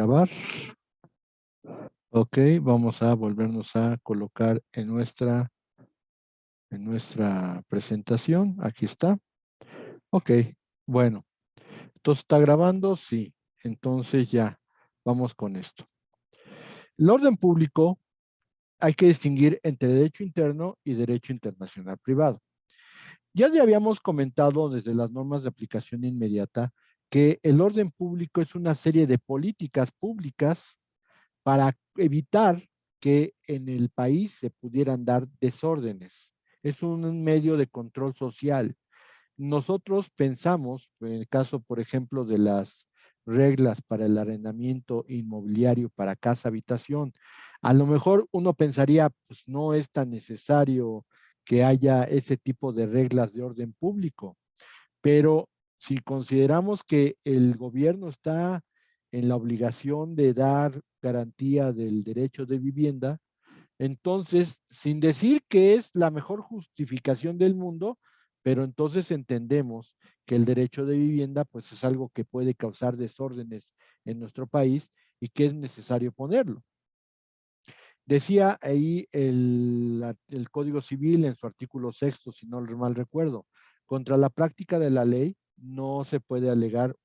grabar. Ok, vamos a volvernos a colocar en nuestra presentación. Aquí está. Ok, bueno. Entonces, ¿está grabando? Sí. Entonces ya, vamos con esto. El orden público hay que distinguir entre derecho interno y derecho internacional privado. Ya habíamos comentado desde las normas de aplicación inmediata que el orden público es una serie de políticas públicas para evitar que en el país se pudieran dar desórdenes. Es un medio de control social. Nosotros pensamos, en el caso, por ejemplo, de las reglas para el arrendamiento inmobiliario para casa habitación, a lo mejor uno pensaría, pues no es tan necesario que haya ese tipo de reglas de orden público, pero si consideramos que el gobierno está en la obligación de dar garantía del derecho de vivienda, entonces, sin decir que es la mejor justificación del mundo, pero entonces entendemos que el derecho de vivienda pues es algo que puede causar desórdenes en nuestro país y que es necesario ponerlo. Decía ahí el Código Civil en su artículo sexto, si no mal recuerdo, contra la práctica de la ley no se puede alegar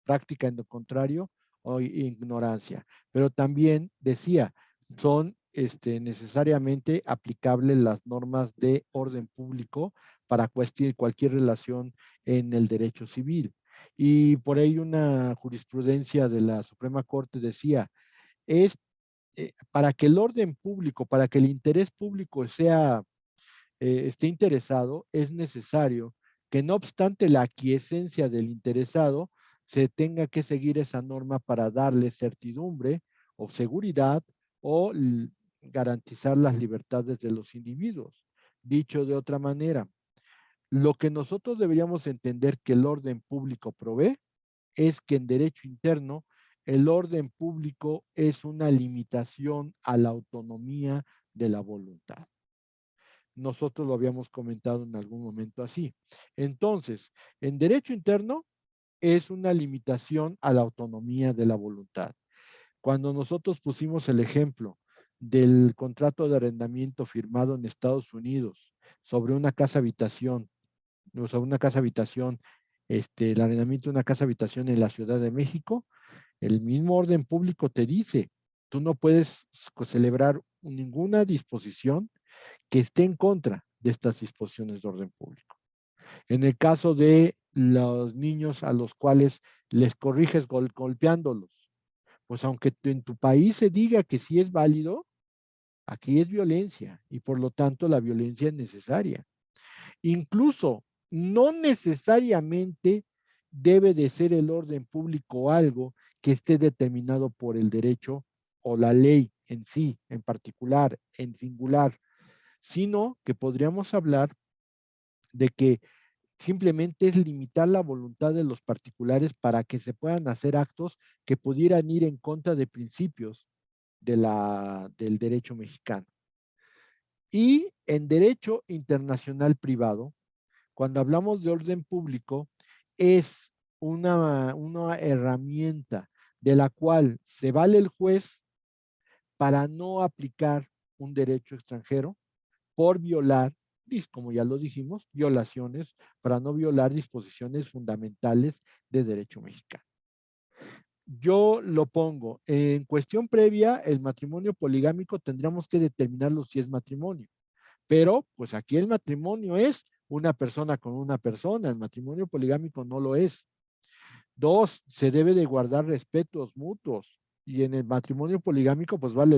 práctica en lo contrario o ignorancia. Pero también decía, son necesariamente aplicables las normas de orden público para cualquier relación en el derecho civil. Y por ahí una jurisprudencia de la Suprema Corte decía, es para que el orden público, para que el interés público esté interesado, es necesario que no obstante la aquiescencia del interesado, se tenga que seguir esa norma para darle certidumbre o seguridad o garantizar las libertades de los individuos. Dicho de otra manera, lo que nosotros deberíamos entender que el orden público provee es que en derecho interno el orden público es una limitación a la autonomía de la voluntad. Nosotros lo habíamos comentado en algún momento así. Entonces, en derecho interno es una limitación a la autonomía de la voluntad. Cuando nosotros pusimos el ejemplo del contrato de arrendamiento firmado en Estados Unidos sobre una casa habitación, o sea, una casa habitación, el arrendamiento de una casa habitación en la Ciudad de México, el mismo orden público te dice, tú no puedes celebrar ninguna disposición que esté en contra de estas disposiciones de orden público. En el caso de los niños a los cuales les corriges golpeándolos, pues aunque en tu país se diga que sí es válido, aquí es violencia y por lo tanto la violencia es necesaria. Incluso no necesariamente debe de ser el orden público algo que esté determinado por el derecho o la ley en sí, en particular, en singular, sino que podríamos hablar de que simplemente es limitar la voluntad de los particulares para que se puedan hacer actos que pudieran ir en contra de principios del derecho mexicano. Y en derecho internacional privado, cuando hablamos de orden público, es una herramienta de la cual se vale el juez para no aplicar un derecho extranjero por violar, como ya lo dijimos, violaciones, para no violar disposiciones fundamentales de derecho mexicano. Yo lo pongo, en cuestión previa, el matrimonio poligámico tendríamos que determinarlo si es matrimonio, pero pues aquí el matrimonio es una persona con una persona, el matrimonio poligámico no lo es. Dos, se debe de guardar respetos mutuos y en el matrimonio poligámico pues vale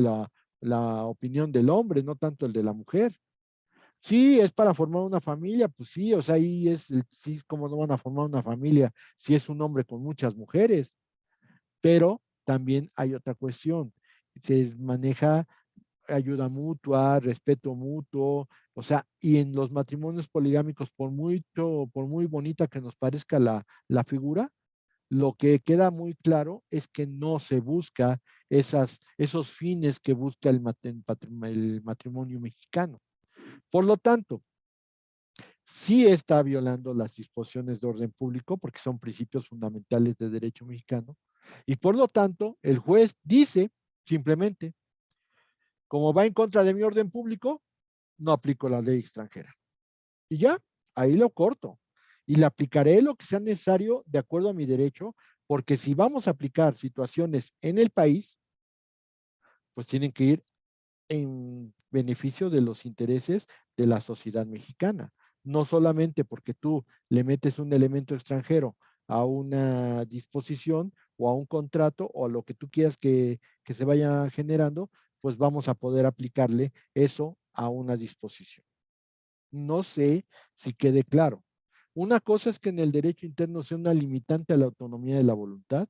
la opinión del hombre, no tanto el de la mujer. Sí, es para formar una familia, pues sí, o sea, ahí es, sí, cómo no van a formar una familia si es un hombre con muchas mujeres, pero también hay otra cuestión, se maneja ayuda mutua, respeto mutuo, o sea, y en los matrimonios poligámicos, por muy bonita que nos parezca la figura, lo que queda muy claro es que no se busca esos fines que busca el matrimonio mexicano. Por lo tanto, sí está violando las disposiciones de orden público porque son principios fundamentales de derecho mexicano, Y por lo tanto, el juez dice simplemente, como va en contra de mi orden público, no aplico la ley extranjera. Y ya, ahí lo corto. Y le aplicaré lo que sea necesario de acuerdo a mi derecho, porque si vamos a aplicar situaciones en el país, pues tienen que ir en beneficio de los intereses de la sociedad mexicana. No solamente porque tú le metes un elemento extranjero a una disposición o a un contrato o a lo que tú quieras que se vaya generando, pues vamos a poder aplicarle eso a una disposición. No sé si quede claro. Una cosa es que en el derecho interno sea una limitante a la autonomía de la voluntad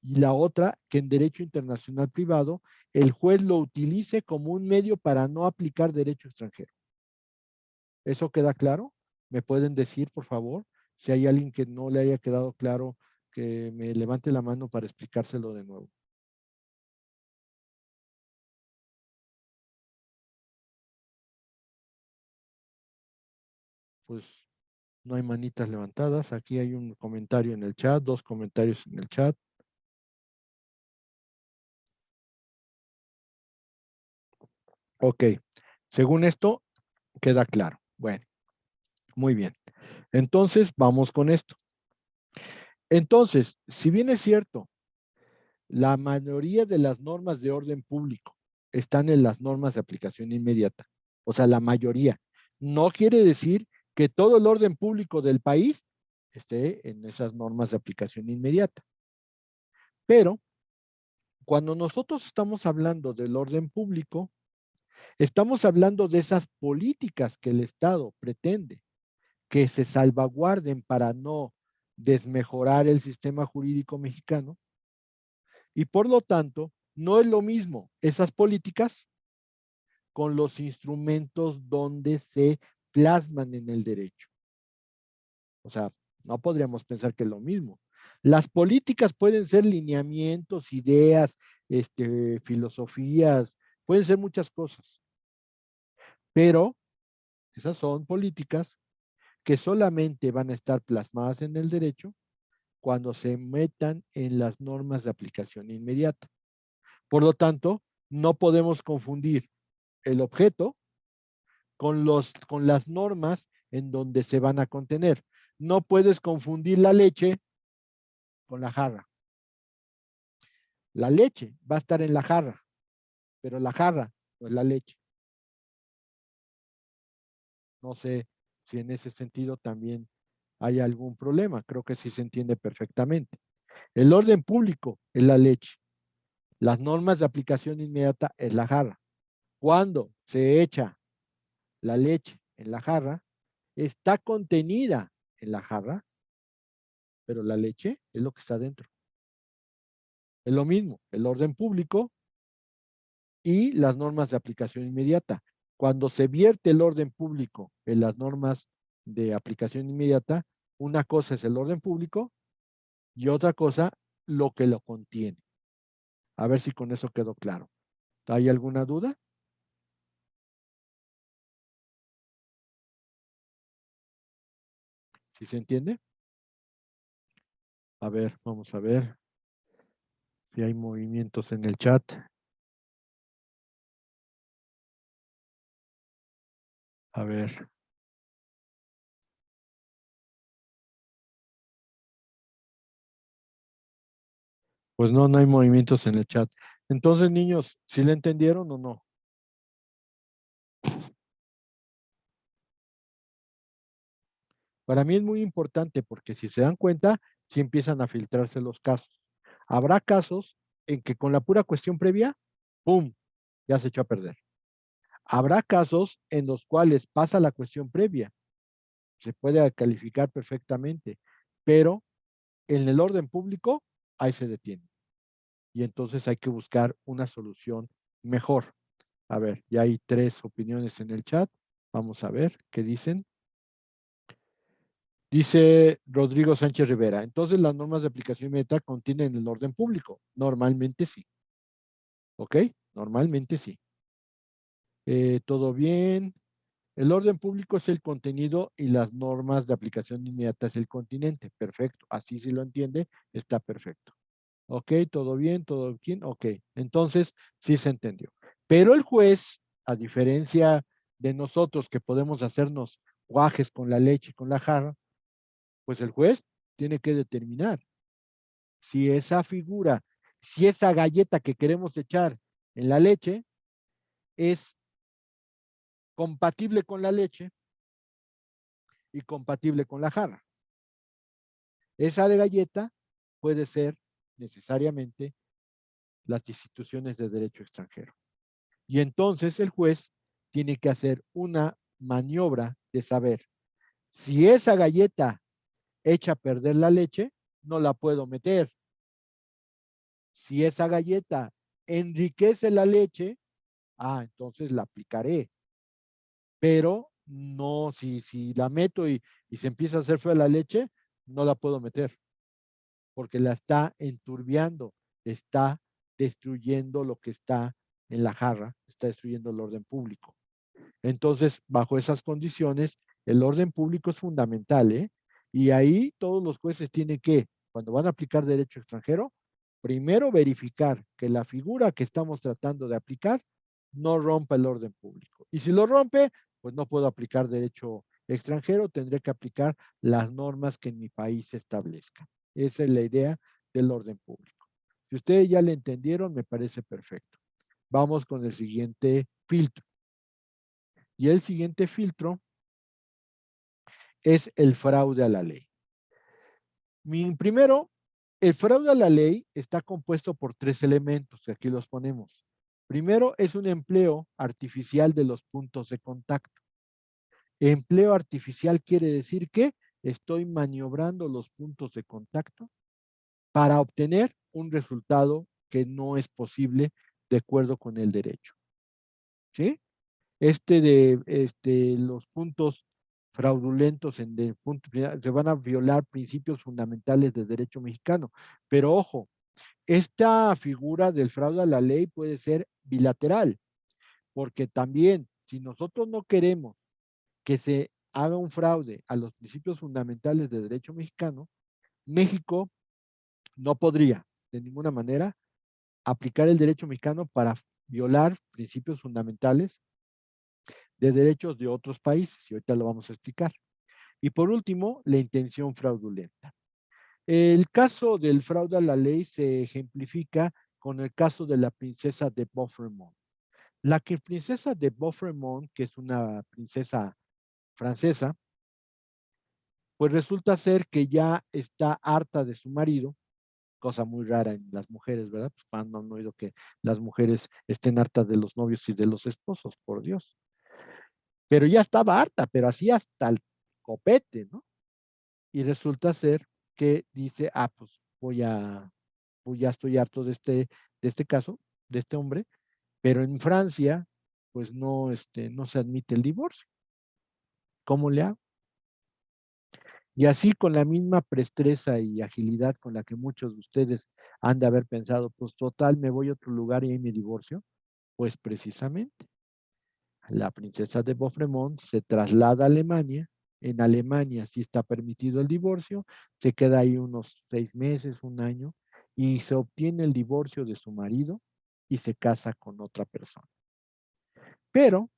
y la otra que en derecho internacional privado el juez lo utilice como un medio para no aplicar derecho extranjero. ¿Eso queda claro? ¿Me pueden decir, por favor, si hay alguien que no le haya quedado claro, que me levante la mano para explicárselo de nuevo? Pues no hay manitas levantadas. Aquí hay un comentario en el chat, dos comentarios en el chat. Ok, según esto, queda claro. Bueno, muy bien. Entonces, vamos con esto. Entonces, si bien es cierto, la mayoría de las normas de orden público están en las normas de aplicación inmediata, o sea, la mayoría. No quiere decir que todo el orden público del país esté en esas normas de aplicación inmediata. Pero cuando nosotros estamos hablando del orden público, estamos hablando de esas políticas que el Estado pretende que se salvaguarden para no desmejorar el sistema jurídico mexicano y por lo tanto no es lo mismo esas políticas con los instrumentos donde se plasman en el derecho. O sea, no podríamos pensar que es lo mismo. Las políticas pueden ser lineamientos, ideas, filosofías, pueden ser muchas cosas, pero esas son políticas que solamente van a estar plasmadas en el derecho cuando se metan en las normas de aplicación inmediata. Por lo tanto, no podemos confundir el objeto con las normas en donde se van a contener. No puedes confundir la leche con la jarra. La leche va a estar en la jarra, pero la jarra no es la leche. No sé si en ese sentido también hay algún problema. Creo que sí se entiende perfectamente. El orden público es la leche. Las normas de aplicación inmediata es la jarra. Cuando se echa la leche en la jarra, está contenida en la jarra, pero la leche es lo que está dentro. Es lo mismo, el orden público y las normas de aplicación inmediata. Cuando se vierte el orden público en las normas de aplicación inmediata, una cosa es el orden público y otra cosa lo que lo contiene. A ver si con eso quedó claro. ¿Hay alguna duda? ¿Sí se entiende? A ver, vamos a ver si hay movimientos en el chat. A ver. Pues no, no hay movimientos en el chat. Entonces, niños, ¿sí le entendieron o no? Para mí es muy importante porque si se dan cuenta, sí empiezan a filtrarse los casos. Habrá casos en que con la pura cuestión previa, ¡pum!, ya se echó a perder. Habrá casos en los cuales pasa la cuestión previa, se puede calificar perfectamente, pero en el orden público, ahí se detiene. Y entonces hay que buscar una solución mejor. A ver, ya hay 3 opiniones en el chat. Vamos a ver qué dicen. Dice Rodrigo Sánchez Rivera, entonces las normas de aplicación inmediata contienen el orden público. Normalmente sí. ¿Ok? Normalmente sí. Todo bien. El orden público es el contenido y las normas de aplicación inmediata es el continente. Perfecto. Así si lo entiende, está perfecto. Ok, todo bien, todo bien, ok. Entonces, sí se entendió. Pero el juez, a diferencia de nosotros que podemos hacernos guajes con la leche y con la jarra, pues el juez tiene que determinar si esa figura, si esa galleta que queremos echar en la leche es compatible con la leche y compatible con la jarra. Esa de galleta puede ser necesariamente las instituciones de derecho extranjero. Y entonces el juez tiene que hacer una maniobra de saber si esa galleta echa a perder la leche, no la puedo meter. Si esa galleta enriquece la leche, entonces la aplicaré. Pero no, si la meto y se empieza a hacer fea la leche, no la puedo meter, porque la está enturbiando, está destruyendo lo que está en la jarra, está destruyendo el orden público. Entonces, bajo esas condiciones, el orden público es fundamental, ¿eh? Y ahí todos los jueces tienen que, cuando van a aplicar derecho extranjero, primero verificar que la figura que estamos tratando de aplicar no rompa el orden público. Y si lo rompe, pues no puedo aplicar derecho extranjero, tendré que aplicar las normas que en mi país se establezcan. Esa es la idea del orden público. Si ustedes ya le entendieron, me parece perfecto. Vamos con el siguiente filtro. Y el siguiente filtro es el fraude a la ley. Primero, el fraude a la ley está compuesto por tres elementos, y aquí los ponemos. Primero, es un empleo artificial de los puntos de contacto. Empleo artificial quiere decir que estoy maniobrando los puntos de contacto para obtener un resultado que no es posible de acuerdo con el derecho. ¿Sí? Los puntos fraudulentos se van a violar principios fundamentales del derecho mexicano. Pero ojo, esta figura del fraude a la ley puede ser bilateral, porque también si nosotros no queremos que se haga un fraude a los principios fundamentales del derecho mexicano, México no podría de ninguna manera aplicar el derecho mexicano para violar principios fundamentales de derechos de otros países, y ahorita lo vamos a explicar. Y por último, la intención fraudulenta. El caso del fraude a la ley se ejemplifica con el caso de la princesa de Beaufort. La princesa de Beaufort, que es una princesa francesa, pues resulta ser que ya está harta de su marido, cosa muy rara en las mujeres, ¿verdad? Pues cuando han oído que las mujeres estén hartas de los novios y de los esposos, por Dios. Pero ya estaba harta, pero así hasta el copete, ¿no? Y resulta ser que dice, pues pues ya estoy harto de este caso, de este hombre, pero en Francia, pues no, no se admite el divorcio. ¿Cómo le hago? Y así con la misma presteza y agilidad con la que muchos de ustedes han de haber pensado, pues total, me voy a otro lugar y ahí me divorcio, pues precisamente. La princesa de Beaufort se traslada a Alemania. En Alemania sí está permitido el divorcio, se queda ahí unos 6 meses, un año, y se obtiene el divorcio de su marido y se casa con otra persona. Pero,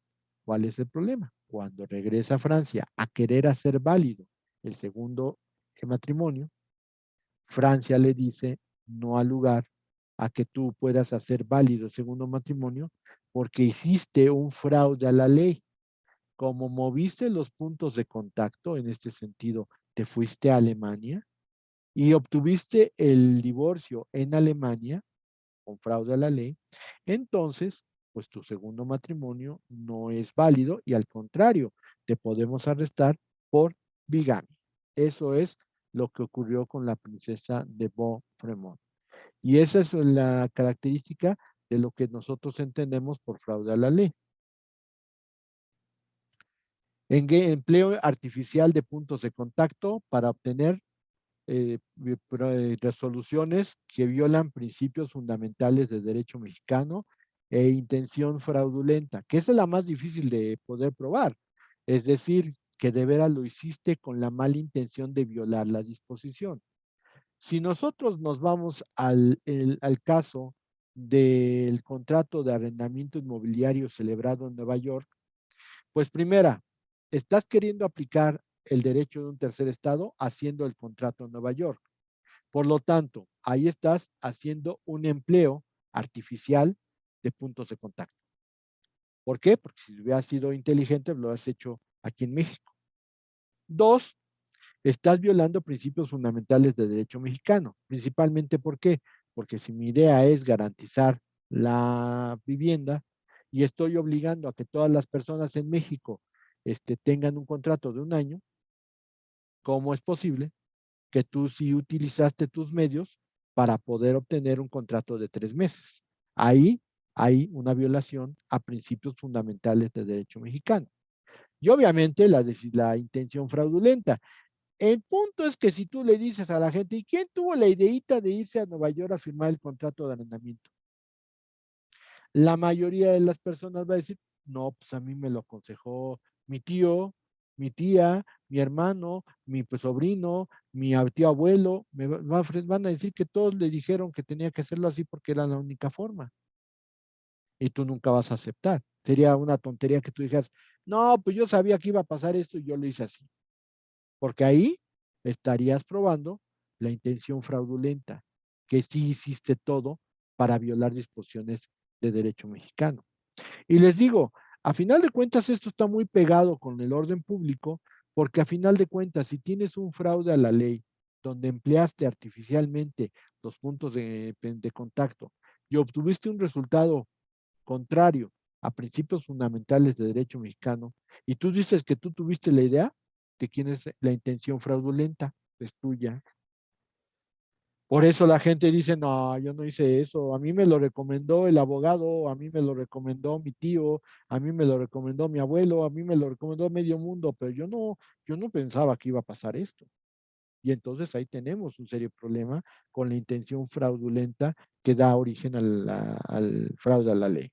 ¿cuál es el problema? Cuando regresa a Francia a querer hacer válido el segundo matrimonio, Francia le dice no al lugar a que tú puedas hacer válido el segundo matrimonio porque hiciste un fraude a la ley. Como moviste los puntos de contacto, en este sentido, te fuiste a Alemania y obtuviste el divorcio en Alemania con fraude a la ley, entonces, pues tu segundo matrimonio no es válido y al contrario, te podemos arrestar por bigamia. Eso es lo que ocurrió con la princesa de Beaufort. Y esa es la característica de lo que nosotros entendemos por fraude a la ley. Empleo artificial de puntos de contacto para obtener resoluciones que violan principios fundamentales del derecho mexicano e intención fraudulenta, que esa es la más difícil de poder probar. Es decir, que de veras lo hiciste con la mala intención de violar la disposición. Si nosotros nos vamos al caso del contrato de arrendamiento inmobiliario celebrado en Nueva York, pues primera, estás queriendo aplicar el derecho de un tercer estado haciendo el contrato en Nueva York. Por lo tanto, ahí estás haciendo un empleo artificial de puntos de contacto. ¿Por qué? Porque si hubieras sido inteligente, lo has hecho aquí en México. Dos, estás violando principios fundamentales de derecho mexicano. Principalmente, ¿por qué? Porque si mi idea es garantizar la vivienda y estoy obligando a que todas las personas en México tengan un contrato de un año, ¿cómo es posible que tú sí utilizaste tus medios para poder obtener un contrato de 3 meses? Ahí hay una violación a principios fundamentales de derecho mexicano. Y obviamente la intención fraudulenta. El punto es que si tú le dices a la gente, ¿y quién tuvo la ideita de irse a Nueva York a firmar el contrato de arrendamiento? La mayoría de las personas va a decir, no, pues a mí me lo aconsejó mi tío, mi tía, mi hermano, mi sobrino, mi tío abuelo, van a decir que todos le dijeron que tenía que hacerlo así porque era la única forma. Y tú nunca vas a aceptar. Sería una tontería que tú dijeras, no, pues yo sabía que iba a pasar esto y yo lo hice así. Porque ahí estarías probando la intención fraudulenta, que sí hiciste todo para violar disposiciones de derecho mexicano. Y les digo, a final de cuentas esto está muy pegado con el orden público, porque a final de cuentas, si tienes un fraude a la ley, donde empleaste artificialmente los puntos de contacto y obtuviste un resultado contrario a principios fundamentales de derecho mexicano, y tú dices que tú tuviste la idea, de quién es la intención fraudulenta, es tuya. Por eso la gente dice, no, yo no hice eso, a mí me lo recomendó el abogado, a mí me lo recomendó mi tío, a mí me lo recomendó mi abuelo, a mí me lo recomendó medio mundo, pero yo no pensaba que iba a pasar esto. Y entonces ahí tenemos un serio problema con la intención fraudulenta que da origen al fraude a la ley.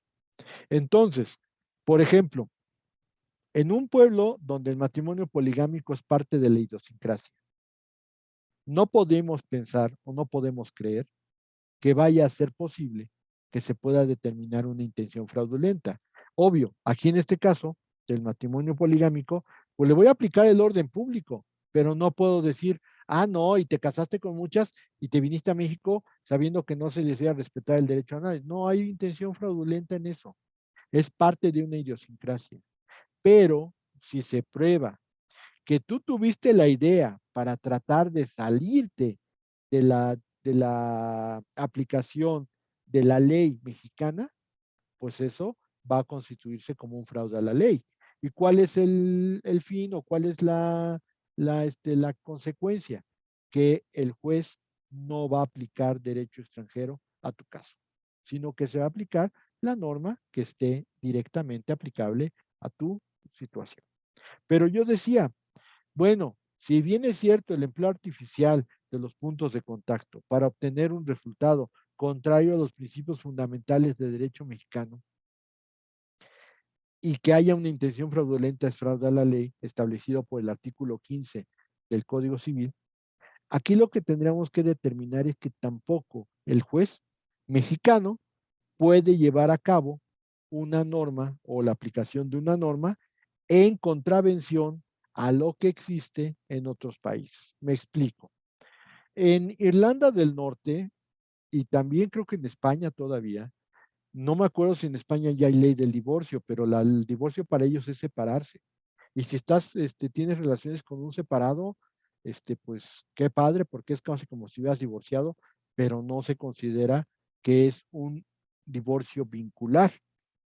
Entonces, por ejemplo, en un pueblo donde el matrimonio poligámico es parte de la idiosincrasia, no podemos pensar o no podemos creer que vaya a ser posible que se pueda determinar una intención fraudulenta. Obvio, aquí en este caso del matrimonio poligámico, pues le voy a aplicar el orden público, pero no puedo decir, ah, no, y te casaste con muchas y te viniste a México sabiendo que no se les iba a respetar el derecho a nadie. No hay intención fraudulenta en eso. Es parte de una idiosincrasia. Pero si se prueba que tú tuviste la idea para tratar de salirte de la aplicación de la ley mexicana, pues eso va a constituirse como un fraude a la ley. ¿Y cuál es el fin o cuál es la consecuencia? Que el juez no va a aplicar derecho extranjero a tu caso, sino que se va a aplicar la norma que esté directamente aplicable a tu situación. Pero yo decía, bueno, si bien es cierto el empleo artificial de los puntos de contacto para obtener un resultado contrario a los principios fundamentales de derecho mexicano y que haya una intención fraudulenta es fraude a la ley establecido por el artículo 15 del Código Civil, aquí lo que tendríamos que determinar es que tampoco el juez mexicano puede llevar a cabo una norma o la aplicación de una norma en contravención a lo que existe en otros países. Me explico. En Irlanda del Norte, y también creo que en España todavía, no me acuerdo si en España ya hay ley del divorcio, pero el divorcio para ellos es separarse. Y si tienes relaciones con un separado, pues qué padre, porque es casi como si hubieras divorciado, pero no se considera que es un divorcio vincular,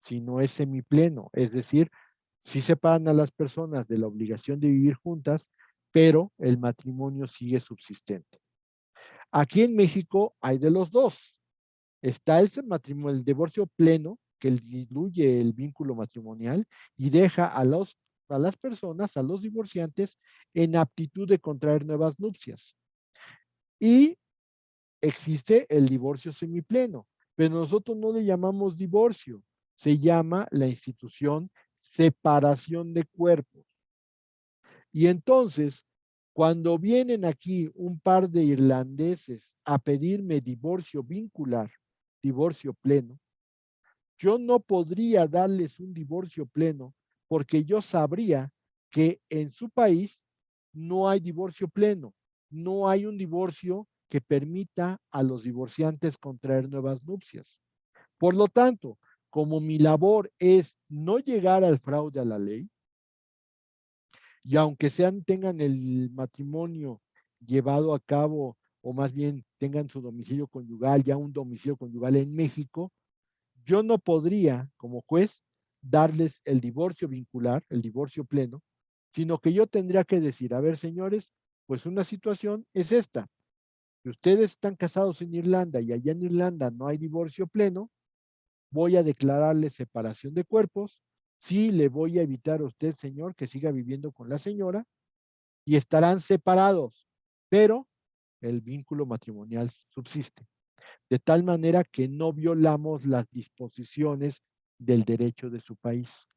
sino es semipleno. Es decir, sí separan a las personas de la obligación de vivir juntas, pero el matrimonio sigue subsistente. Aquí en México hay de los dos. Está el matrimonio, el divorcio pleno, que diluye el vínculo matrimonial y deja a las personas, a los divorciantes, en aptitud de contraer nuevas nupcias. Y existe el divorcio semipleno, pero nosotros no le llamamos divorcio, se llama la institución separación de cuerpos. Y entonces, Cuando vienen aquí un par de irlandeses a pedirme divorcio vincular, divorcio pleno, yo no podría darles un divorcio pleno porque yo sabría que en su país no hay divorcio pleno, no hay un divorcio que permita a los divorciantes contraer nuevas nupcias. Por lo tanto, como mi labor es no llegar al fraude a la ley, y aunque tengan el matrimonio llevado a cabo, o más bien tengan su domicilio conyugal, ya un domicilio conyugal en México, yo no podría, como juez, darles el divorcio vincular, el divorcio pleno, sino que yo tendría que decir, a ver, señores, pues una situación es esta. Si ustedes están casados en Irlanda y allá en Irlanda no hay divorcio pleno, voy a declararle separación de cuerpos, sí le voy a evitar a usted, señor, que siga viviendo con la señora y estarán separados, pero el vínculo matrimonial subsiste, de tal manera que no violamos las disposiciones del derecho de su país.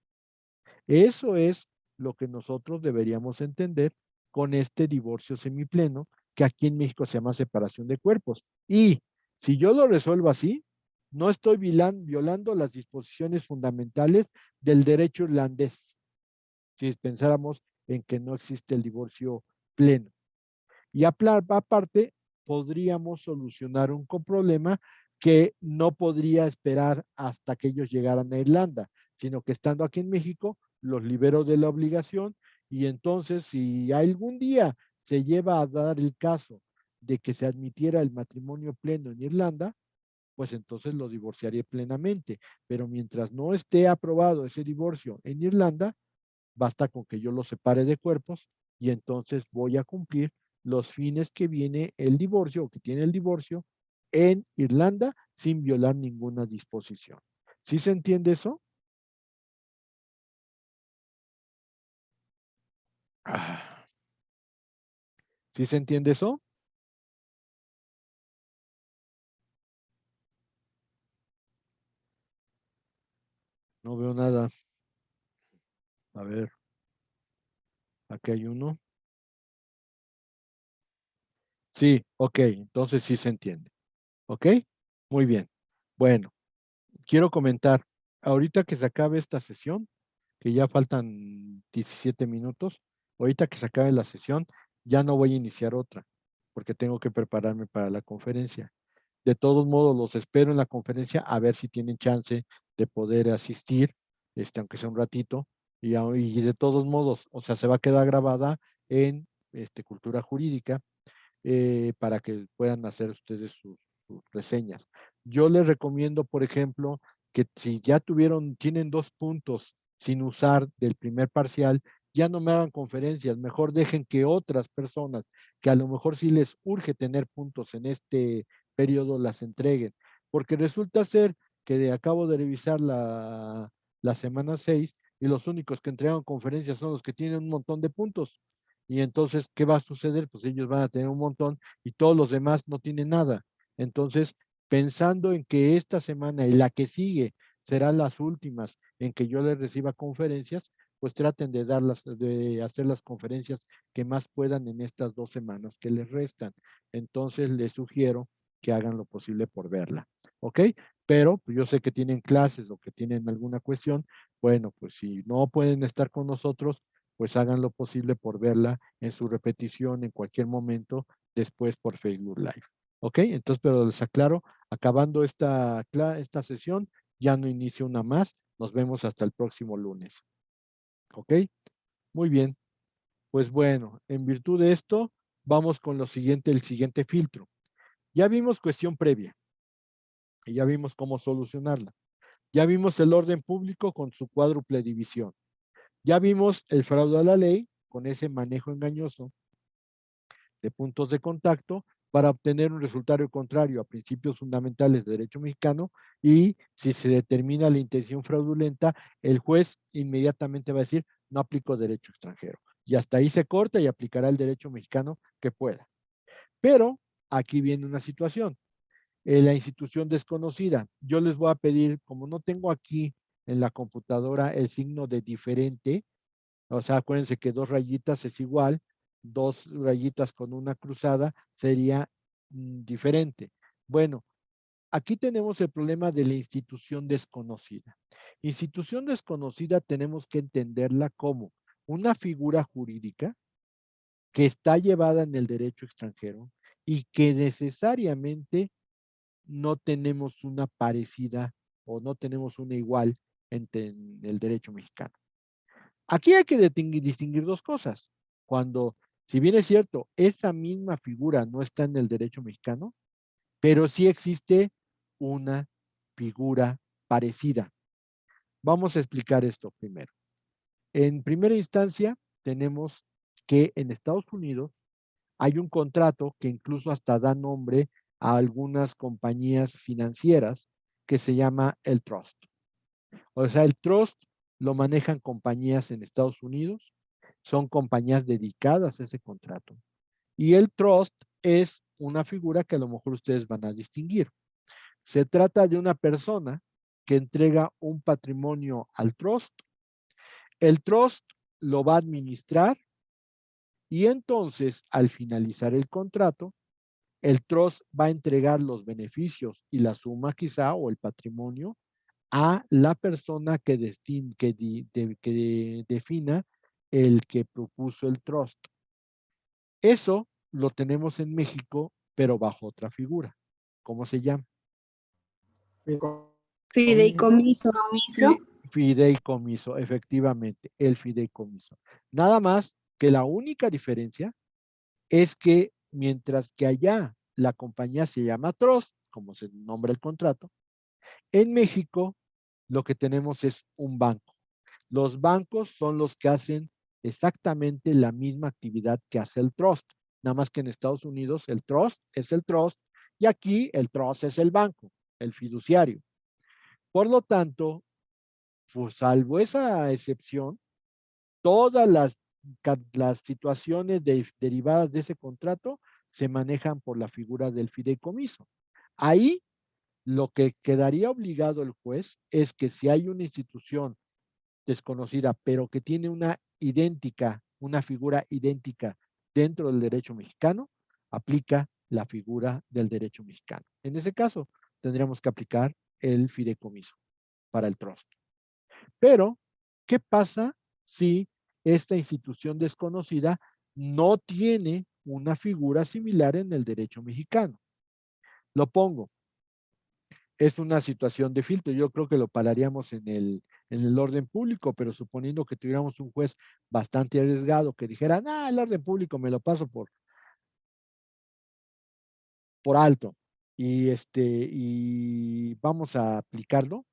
Eso es lo que nosotros deberíamos entender con este divorcio semipleno, que aquí en México se llama separación de cuerpos. Y si yo lo resuelvo así, no estoy violando las disposiciones fundamentales del derecho irlandés, si pensáramos en que no existe el divorcio pleno. Y aparte, podríamos solucionar un problema que no podría esperar hasta que ellos llegaran a Irlanda, sino que estando aquí en México, los libero de la obligación y entonces si algún día se lleva a dar el caso de que se admitiera el matrimonio pleno en Irlanda, pues entonces lo divorciaré plenamente. Pero mientras no esté aprobado ese divorcio en Irlanda, basta con que yo los separe de cuerpos y entonces voy a cumplir los fines que viene el divorcio o que tiene el divorcio en Irlanda sin violar ninguna disposición. ¿Sí se entiende eso? Ah, ¿sí se entiende eso? No veo nada. A ver, aquí hay uno. Sí, ok, entonces sí se entiende. ¿Ok? Muy bien. Bueno, quiero comentar, ahorita que se acabe esta sesión, que ya faltan 17 minutos, ahorita que se acabe la sesión, ya no voy a iniciar otra, porque tengo que prepararme para la conferencia. De todos modos, los espero en la conferencia a ver si tienen chance de poder asistir, aunque sea un ratito, y de todos modos, o sea, se va a quedar grabada en cultura jurídica para que puedan hacer ustedes sus reseñas. Yo les recomiendo, por ejemplo, que si ya tienen 2 puntos sin usar del primer parcial, ya no me hagan conferencias, mejor dejen que otras personas, que a lo mejor sí les urge tener puntos en este periodo, las entreguen. Porque resulta ser que acabo de revisar la semana 6 y los únicos que entregan conferencias son los que tienen un montón de puntos. Y entonces, ¿qué va a suceder? Pues ellos van a tener un montón y todos los demás no tienen nada. Entonces, pensando en que esta semana y la que sigue serán las últimas en que yo les reciba conferencias, pues traten de hacer las conferencias que más puedan en estas 2 semanas que les restan. Entonces, les sugiero que hagan lo posible por verla. ¿Ok? Pero pues, yo sé que tienen clases o que tienen alguna cuestión. Bueno, pues si no pueden estar con nosotros, pues hagan lo posible por verla en su repetición en cualquier momento después por Facebook Live. ¿Ok? Entonces, pero les aclaro, acabando esta sesión, ya no inicio una más. Nos vemos hasta el próximo lunes. ¿Ok? Muy bien. Pues bueno, en virtud de esto, vamos con el siguiente filtro. Ya vimos cuestión previa y ya vimos cómo solucionarla. Ya vimos el orden público con su cuádruple división. Ya vimos el fraude a la ley con ese manejo engañoso de puntos de contacto para obtener un resultado contrario a principios fundamentales de derecho mexicano y si se determina la intención fraudulenta, el juez inmediatamente va a decir no aplico derecho extranjero. Y hasta ahí se corta y aplicará el derecho mexicano que pueda. Pero aquí viene una situación. La institución desconocida. Yo les voy a pedir, como no tengo aquí en la computadora el signo de diferente, o sea, acuérdense que 2 rayitas es igual, 2 rayitas con una cruzada sería diferente. Bueno, aquí tenemos el problema de la institución desconocida. Institución desconocida tenemos que entenderla como una figura jurídica que está llevada en el derecho extranjero y que necesariamente no tenemos una parecida o no tenemos una igual en el derecho mexicano. Aquí hay que distinguir dos cosas. Cuando, si bien es cierto, esa misma figura no está en el derecho mexicano, pero sí existe una figura parecida. Vamos a explicar esto primero. En primera instancia, tenemos que en Estados Unidos hay un contrato que incluso hasta da nombre a algunas compañías financieras que se llama el trust. O sea, el trust lo manejan compañías en Estados Unidos, son compañías dedicadas a ese contrato. Y el trust es una figura que a lo mejor ustedes van a distinguir. Se trata de una persona que entrega un patrimonio al trust. El trust lo va a administrar y entonces, al finalizar el contrato, el trust va a entregar los beneficios y la suma quizá o el patrimonio a la persona que defina el que propuso el trust. Eso lo tenemos en México, pero bajo otra figura. ¿Cómo se llama? Fideicomiso. Fideicomiso, efectivamente, el fideicomiso. Nada más que la única diferencia es que mientras que allá la compañía se llama Trust, como se nombra el contrato, en México lo que tenemos es un banco. Los bancos son los que hacen exactamente la misma actividad que hace el Trust, nada más que en Estados Unidos el Trust es el Trust y aquí el Trust es el banco, el fiduciario. Por lo tanto, pues salvo esa excepción, todas las situaciones derivadas de ese contrato se manejan por la figura del fideicomiso. Ahí lo que quedaría obligado el juez es que si hay una institución desconocida, pero que tiene una figura idéntica dentro del derecho mexicano, aplica la figura del derecho mexicano. En ese caso, tendríamos que aplicar el fideicomiso para el trust. Pero, ¿qué pasa si esta institución desconocida no tiene una figura similar en el derecho mexicano? Lo pongo. Es una situación de filtro. Yo creo que lo pararíamos en el orden público, pero suponiendo que tuviéramos un juez bastante arriesgado que dijera, ah, el orden público me lo paso por alto y vamos a aplicarlo,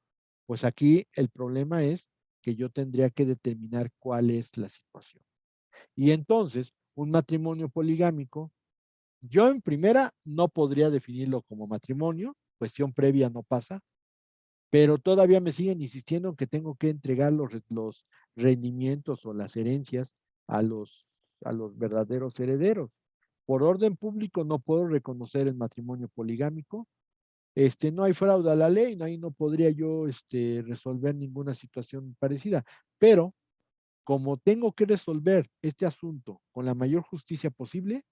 pues aquí el problema es que yo tendría que determinar cuál es la situación. Y entonces, un matrimonio poligámico, yo en primera no podría definirlo como matrimonio, cuestión previa no pasa, pero todavía me siguen insistiendo en que tengo que entregar los rendimientos o las herencias a los verdaderos herederos. Por orden público no puedo reconocer el matrimonio poligámico. No hay fraude a la ley, ahí no podría yo resolver ninguna situación parecida. Pero como tengo que resolver este asunto con la mayor justicia posible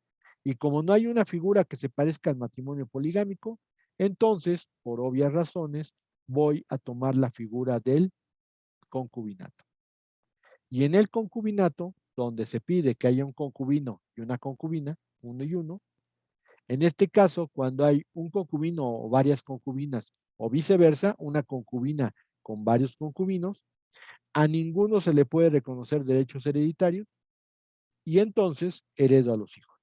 y como no hay una figura que se parezca al matrimonio poligámico, entonces, por obvias razones, voy a tomar la figura del concubinato. Y en el concubinato, donde se pide que haya un concubino y una concubina, uno y uno, en este caso, cuando hay un concubino o varias concubinas, o viceversa, una concubina con varios concubinos, a ninguno se le puede reconocer derechos hereditarios y entonces heredo a los hijos.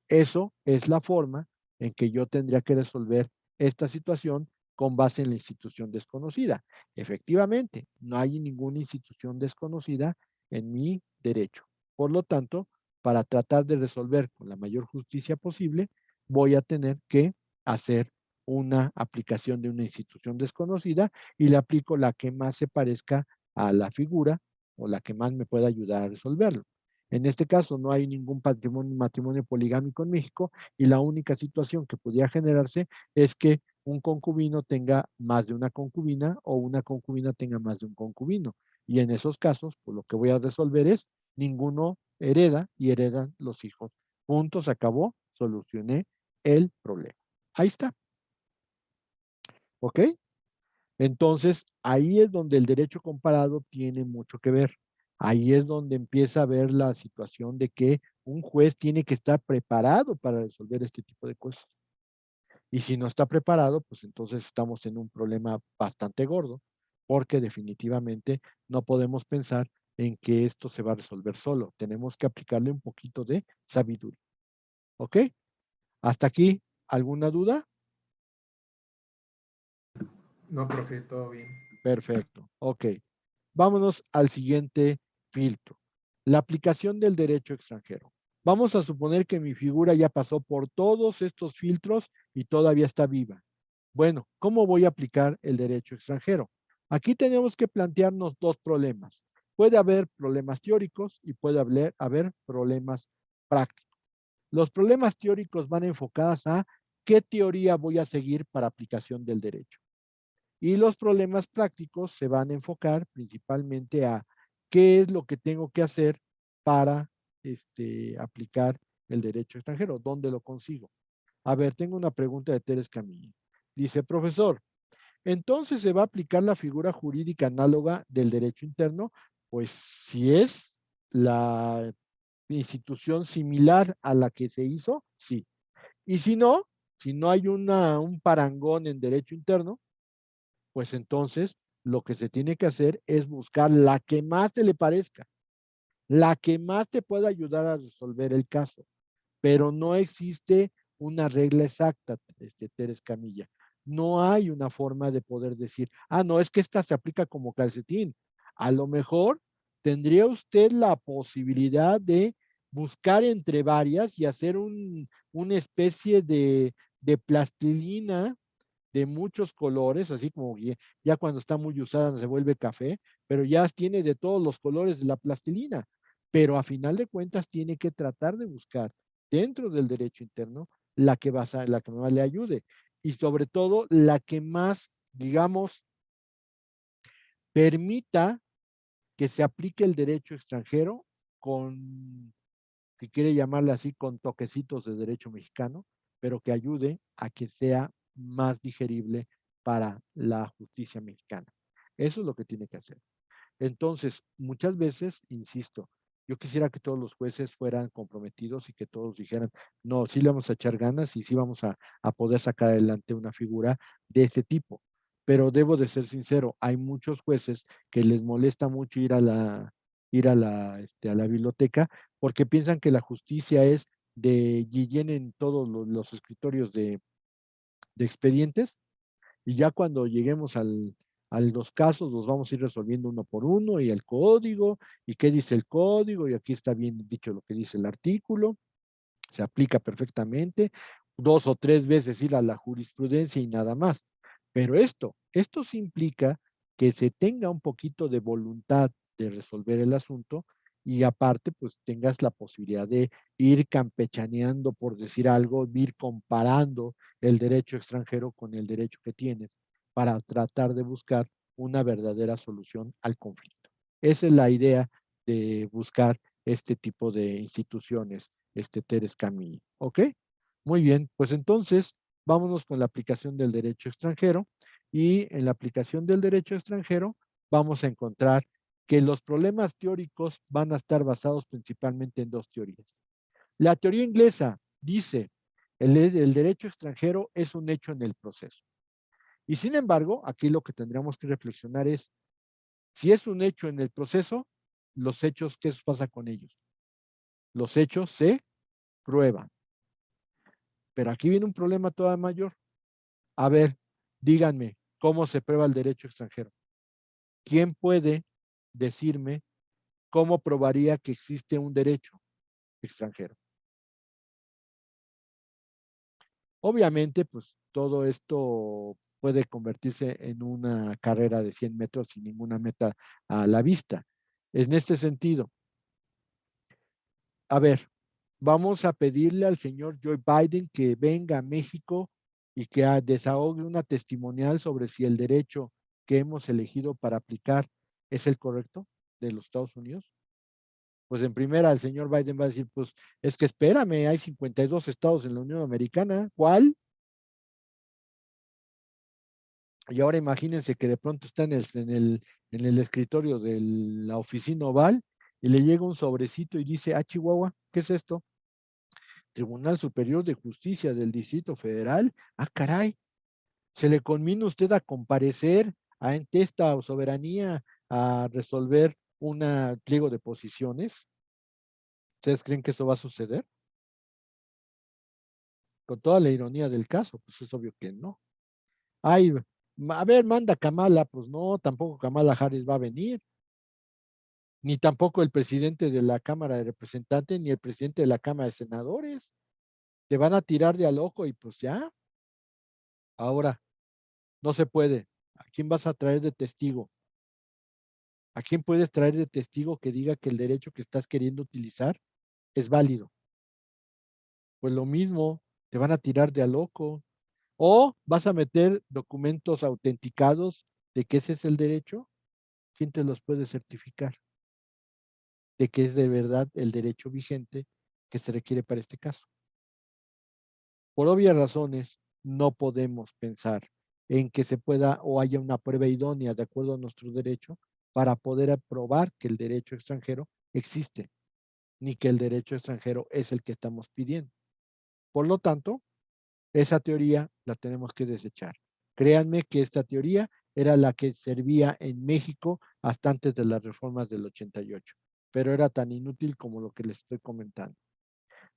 Eso es la forma en que yo tendría que resolver esta situación con base en la institución desconocida. Efectivamente, no hay ninguna institución desconocida en mi derecho. Por lo tanto, para tratar de resolver con la mayor justicia posible, voy a tener que hacer una aplicación de una institución desconocida y le aplico la que más se parezca a la figura o la que más me pueda ayudar a resolverlo. En este caso no hay ningún matrimonio poligámico en México y la única situación que podría generarse es que un concubino tenga más de una concubina o una concubina tenga más de un concubino. Y en esos casos, pues lo que voy a resolver es ninguno hereda y heredan los hijos. Punto, se acabó, solucioné el problema. Ahí está. ¿Ok? Entonces, ahí es donde el derecho comparado tiene mucho que ver. Ahí es donde empieza a ver la situación de que un juez tiene que estar preparado para resolver este tipo de cosas. Y si no está preparado, pues entonces estamos en un problema bastante gordo, porque definitivamente no podemos pensar en que esto se va a resolver solo. Tenemos que aplicarle un poquito de sabiduría. ¿Ok? Hasta aquí, ¿alguna duda? No, profe, todo bien. Perfecto. Ok. Vámonos al siguiente filtro. La aplicación del derecho extranjero. Vamos a suponer que mi figura ya pasó por todos estos filtros y todavía está viva. Bueno, ¿cómo voy a aplicar el derecho extranjero? Aquí tenemos que plantearnos dos problemas. Puede haber problemas teóricos y puede haber problemas prácticos. Los problemas teóricos van enfocados a qué teoría voy a seguir para aplicación del derecho. Y los problemas prácticos se van a enfocar principalmente a qué es lo que tengo que hacer para aplicar el derecho extranjero, dónde lo consigo. A ver, tengo una pregunta de Teres Camilla. Dice, profesor, entonces se va a aplicar la figura jurídica análoga del derecho interno, pues si es la institución similar a la que se hizo, sí. Y si no hay un parangón en derecho interno, pues entonces lo que se tiene que hacer es buscar la que más te le parezca, la que más te pueda ayudar a resolver el caso, pero no existe una regla exacta, Teres Camilla. No hay una forma de poder decir, no, es que esta se aplica como calcetín. A lo mejor tendría usted la posibilidad de buscar entre varias y hacer una especie de plastilina de muchos colores, así como ya cuando está muy usada se vuelve café, pero ya tiene de todos los colores de la plastilina. Pero a final de cuentas tiene que tratar de buscar dentro del derecho interno la que más le ayude y sobre todo la que más, digamos, permita que se aplique el derecho extranjero con, que quiere llamarle así, con toquecitos de derecho mexicano, pero que ayude a que sea más digerible para la justicia mexicana. Eso es lo que tiene que hacer. Entonces, muchas veces, insisto, yo quisiera que todos los jueces fueran comprometidos y que todos dijeran, no, sí le vamos a echar ganas y sí vamos a poder sacar adelante una figura de este tipo. Pero debo de ser sincero, hay muchos jueces que les molesta mucho ir a la biblioteca porque piensan que la justicia es de y llenen todos los escritorios de expedientes y ya cuando lleguemos a los casos los vamos a ir resolviendo uno por uno y el código y qué dice el código y aquí está bien dicho lo que dice el artículo, se aplica perfectamente, 2 o 3 veces ir a la jurisprudencia y nada más. Pero esto sí implica que se tenga un poquito de voluntad de resolver el asunto y aparte pues tengas la posibilidad de ir campechaneando, por decir algo, ir comparando el derecho extranjero con el derecho que tienes para tratar de buscar una verdadera solución al conflicto. Esa es la idea de buscar este tipo de instituciones, Teres Camille. ¿Ok? Muy bien, pues entonces vámonos con la aplicación del derecho extranjero y en la aplicación del derecho extranjero vamos a encontrar que los problemas teóricos van a estar basados principalmente en dos teorías. La teoría inglesa dice, el derecho extranjero es un hecho en el proceso. Y sin embargo, aquí lo que tendríamos que reflexionar es, si es un hecho en el proceso, los hechos, ¿qué pasa con ellos? Los hechos se prueban. Pero aquí viene un problema todavía mayor. A ver, díganme, ¿cómo se prueba el derecho extranjero? ¿Quién puede decirme cómo probaría que existe un derecho extranjero? Obviamente, pues todo esto puede convertirse en una carrera de 100 metros sin ninguna meta a la vista. En este sentido, a ver, vamos a pedirle al señor Joe Biden que venga a México y que desahogue una testimonial sobre si el derecho que hemos elegido para aplicar es el correcto de los Estados Unidos. Pues en primera el señor Biden va a decir, pues es que espérame, hay 52 estados en la Unión Americana, ¿cuál? Y ahora imagínense que de pronto está en el escritorio de la oficina oval y le llega un sobrecito y dice, ah, Chihuahua, ¿qué es esto? Tribunal Superior de Justicia del Distrito Federal. Ah, caray, se le conmina usted a comparecer ante esta soberanía a resolver un pliego de posiciones. ¿Ustedes creen que esto va a suceder? Con toda la ironía del caso, pues es obvio que no. Ay, a ver, manda Kamala, pues no, tampoco Kamala Harris va a venir, ni tampoco el presidente de la Cámara de Representantes, ni el presidente de la Cámara de Senadores. Te van a tirar de a loco y pues ya. Ahora, no se puede. ¿A quién vas a traer de testigo? ¿A quién puedes traer de testigo que diga que el derecho que estás queriendo utilizar es válido? Pues lo mismo, te van a tirar de a loco. O vas a meter documentos autenticados de que ese es el derecho. ¿Quién te los puede certificar? De que es de verdad el derecho vigente que se requiere para este caso. Por obvias razones, no podemos pensar en que se pueda o haya una prueba idónea de acuerdo a nuestro derecho para poder aprobar que el derecho extranjero existe, ni que el derecho extranjero es el que estamos pidiendo. Por lo tanto, esa teoría la tenemos que desechar. Créanme que esta teoría era la que servía en México hasta antes de las reformas del 88, pero era tan inútil como lo que les estoy comentando.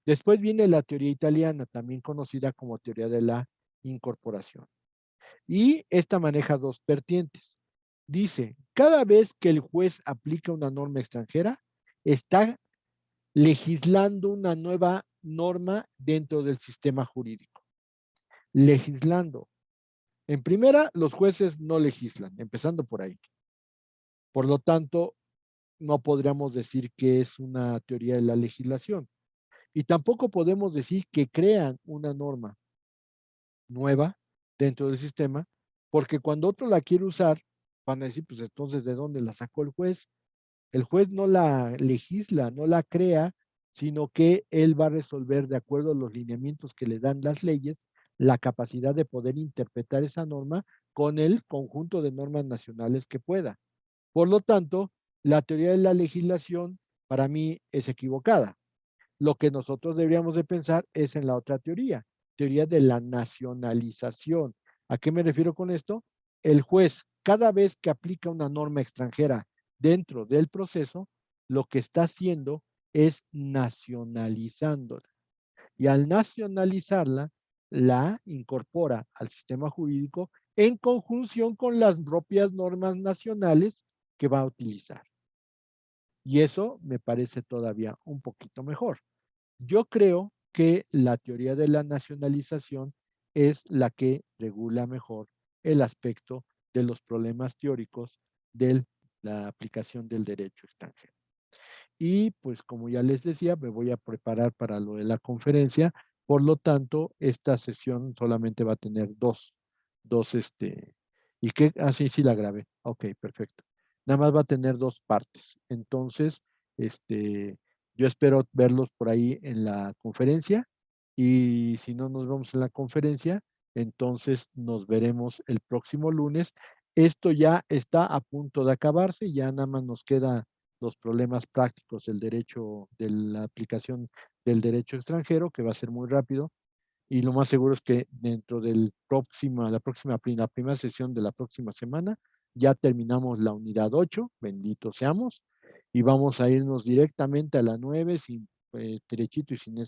Después viene la teoría italiana, también conocida como teoría de la incorporación. Y esta maneja dos vertientes. Dice, cada vez que el juez aplica una norma extranjera, está legislando una nueva norma dentro del sistema jurídico. Legislando. En primera, los jueces no legislan, empezando por ahí. Por lo tanto, no podríamos decir que es una teoría de la legislación. Y tampoco podemos decir que crean una norma nueva dentro del sistema, porque cuando otro la quiere usar, van a decir, pues entonces, ¿de dónde la sacó el juez? El juez no la legisla, no la crea, sino que él va a resolver de acuerdo a los lineamientos que le dan las leyes, la capacidad de poder interpretar esa norma con el conjunto de normas nacionales que pueda. Por lo tanto, la teoría de la legislación para mí es equivocada. Lo que nosotros deberíamos de pensar es en la otra teoría de la nacionalización. ¿A qué me refiero con esto? El juez, cada vez que aplica una norma extranjera dentro del proceso, lo que está haciendo es nacionalizándola. Y al nacionalizarla, la incorpora al sistema jurídico en conjunción con las propias normas nacionales que va a utilizar. Y eso me parece todavía un poquito mejor. Yo creo que la teoría de la nacionalización es la que regula mejor el aspecto de los problemas teóricos de la aplicación del derecho extranjero. Y pues como ya les decía, me voy a preparar para lo de la conferencia. Por lo tanto, esta sesión solamente va a tener dos, ¿y qué? Ah, sí, sí la grabé. Ok, perfecto. Nada más va a tener dos partes. Entonces, yo espero verlos por ahí en la conferencia y si no nos vemos en la conferencia, entonces nos veremos el próximo lunes. Esto ya está a punto de acabarse, ya nada más nos queda los problemas prácticos del derecho, de la aplicación del derecho extranjero, que va a ser muy rápido, y lo más seguro es que dentro del la primera sesión de la próxima semana, ya terminamos la unidad 8, bendito seamos, y vamos a irnos directamente a la 9 sin derechito y sin